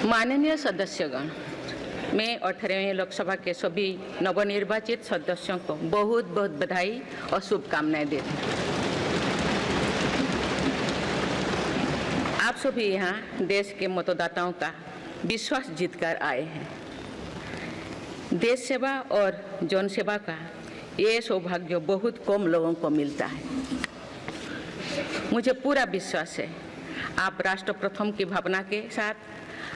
माननीय सदस्यगण, मैं 18वें लोकसभा के सभी नवनिर्वाचित सदस्यों को बहुत बहुत बधाई और शुभकामनाएं देती हूँ। आप सभी यहाँ देश के मतदाताओं का विश्वास जीतकर आए हैं। देश सेवा और जन सेवा का ये सौभाग्य बहुत कम लोगों को मिलता है। मुझे पूरा विश्वास है आप राष्ट्र प्रथम की भावना के साथ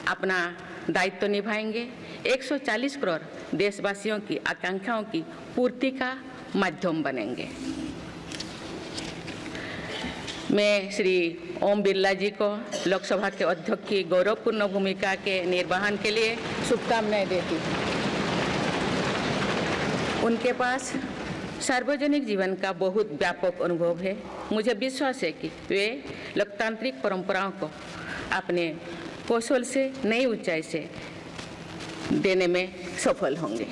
अपना दायित्व निभाएंगे, 140 करोड़ देशवासियों की आकांक्षाओं की पूर्ति का माध्यम बनेंगे। मैं श्री ओम बिरला जी को लोकसभा के अध्यक्ष की गौरवपूर्ण भूमिका के निर्वहन के लिए शुभकामनाएं देती हूँ। उनके पास सार्वजनिक जीवन का बहुत व्यापक अनुभव है। मुझे विश्वास है कि वे लोकतांत्रिक परंपराओं को अपने कौशल से नई ऊंचाई से देने में सफल होंगे।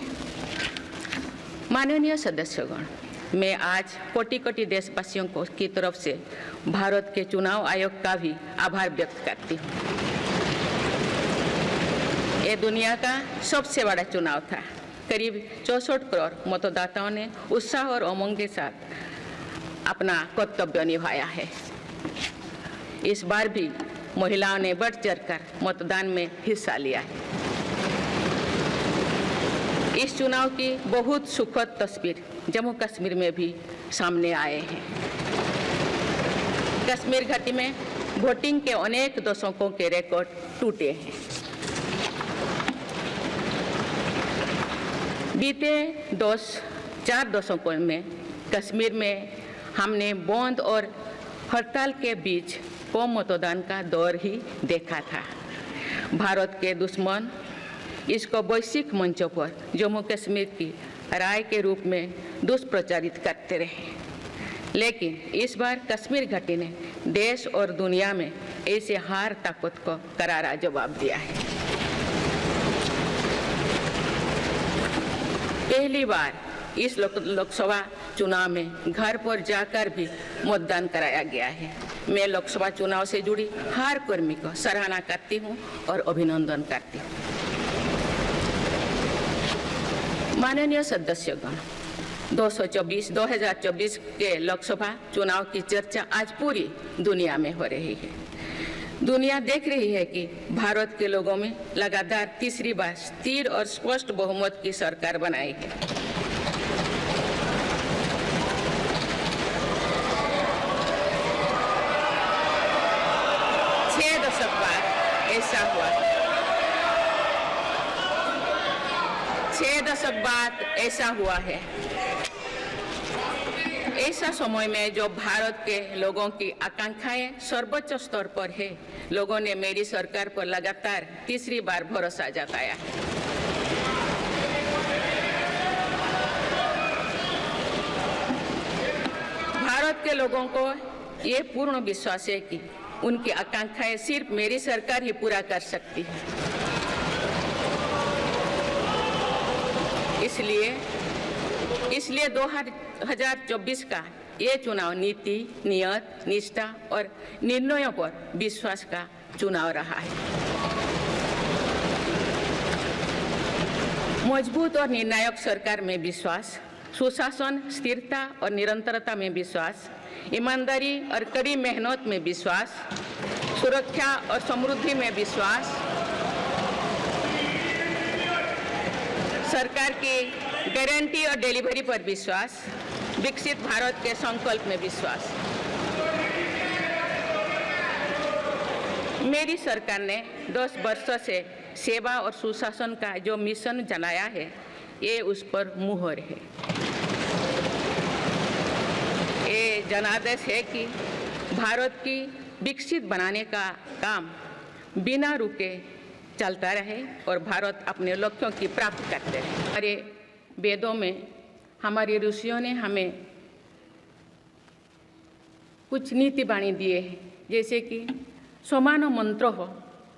माननीय सदस्यगण, मैं आज कोटि कोटि देशवासियों को की तरफ से भारत के चुनाव आयोग का भी आभार व्यक्त करती हूँ। ये दुनिया का सबसे बड़ा चुनाव था। करीब 64 करोड़ मतदाताओं ने उत्साह और उमंग के साथ अपना कर्तव्य निभाया है। इस बार भी महिलाओं ने बढ़ चढ़कर मतदान में हिस्सा लिया है। इस चुनाव की बहुत सुखद तस्वीर जम्मू कश्मीर में भी सामने आए हैं। कश्मीर घाटी में वोटिंग के अनेक दशकों के रिकॉर्ड टूटे हैं। बीते 4 दशकों में कश्मीर में हमने बंद और हड़ताल के बीच कम मतदान का दौर ही देखा था। भारत के दुश्मन इसको वैश्विक मंचों पर जम्मू कश्मीर की राय के रूप में दुष्प्रचारित करते रहे। लेकिन इस बार कश्मीर घाटी ने देश और दुनिया में ऐसे हार ताकत को करारा जवाब दिया है। पहली बार इस लोकसभा चुनाव में घर पर जाकर भी मतदान कराया गया है। मैं लोकसभा चुनाव से जुड़ी हर कर्मी को सराहना करती हूं और अभिनंदन करती हूं। माननीय सदस्यगण, 2024 के लोकसभा चुनाव की चर्चा आज पूरी दुनिया में हो रही है। दुनिया देख रही है कि भारत के लोगों में लगातार तीसरी बार स्थिर और स्पष्ट बहुमत की सरकार बनाई है। छह दशक बाद ऐसा हुआ है। ऐसा समय में जो भारत के लोगों की आकांक्षाएं सर्वोच्च स्तर पर है, लोगों ने मेरी सरकार पर लगातार तीसरी बार भरोसा जताया है। भारत के लोगों को ये पूर्ण विश्वास है कि उनकी आकांक्षाएं सिर्फ मेरी सरकार ही पूरा कर सकती है। इसलिए 2024 का ये चुनाव नीति, नियत, निष्ठा और निर्णयों पर विश्वास का चुनाव रहा है। मजबूत और निर्णायक सरकार में विश्वास, सुशासन, स्थिरता और निरंतरता में विश्वास, ईमानदारी और कड़ी मेहनत में विश्वास, सुरक्षा और समृद्धि में विश्वास, सरकार की गारंटी और डिलीवरी पर विश्वास, विकसित भारत के संकल्प में विश्वास। मेरी सरकार ने 10 वर्षों से सेवा और सुशासन का जो मिशन चलाया है, ये उस पर मुहर है। ये जनादेश है कि भारत की विकसित बनाने का काम बिना रुके चलता रहे और भारत अपने लक्ष्यों की प्राप्ति करते रहे। हमारे वेदों में हमारे ऋषियों ने हमें कुछ नीति वाणी दिए हैं, जैसे कि समानो मंत्र हो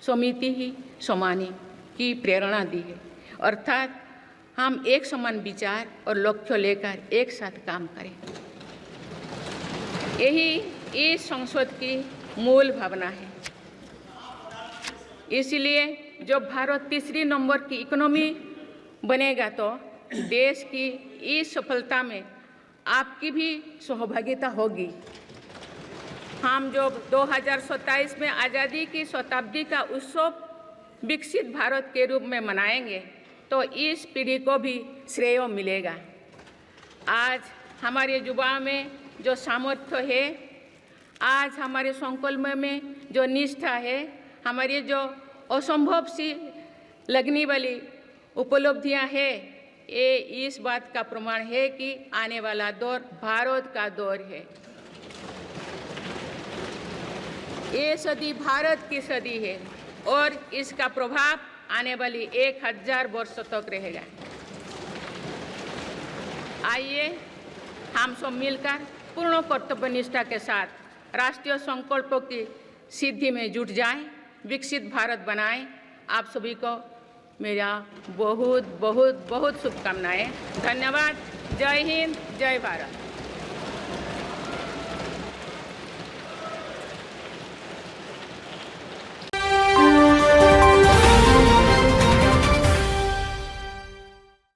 समिति ही समानी की प्रेरणा दी है। अर्थात हम एक समान विचार और लक्ष्य लेकर एक साथ काम करें। यही इस संसद की मूल भावना है। इसलिए जब भारत तीसरी नंबर की इकोनॉमी बनेगा तो देश की इस सफलता में आपकी भी सहभागिता होगी। हम जब 2027 में आज़ादी की शताब्दी का उत्सव विकसित भारत के रूप में मनाएंगे तो इस पीढ़ी को भी श्रेय मिलेगा। आज हमारे युवाओं में जो सामर्थ्य है, आज हमारे संकल्प में जो निष्ठा है, हमारी जो असंभव सी लगने वाली उपलब्धियां हैं, ये इस बात का प्रमाण है कि आने वाला दौर भारत का दौर है। ये सदी भारत की सदी है और इसका प्रभाव आने वाली 1000 वर्षों तक रहेगा। आइए हम सब मिलकर पूर्ण कर्तव्यनिष्ठा के साथ राष्ट्रीय संकल्पों की सिद्धि में जुट जाएं, विकसित भारत बनाएं। आप सभी को मेरा बहुत बहुत बहुत शुभकामनाएं। धन्यवाद। जय हिंद, जय भारत।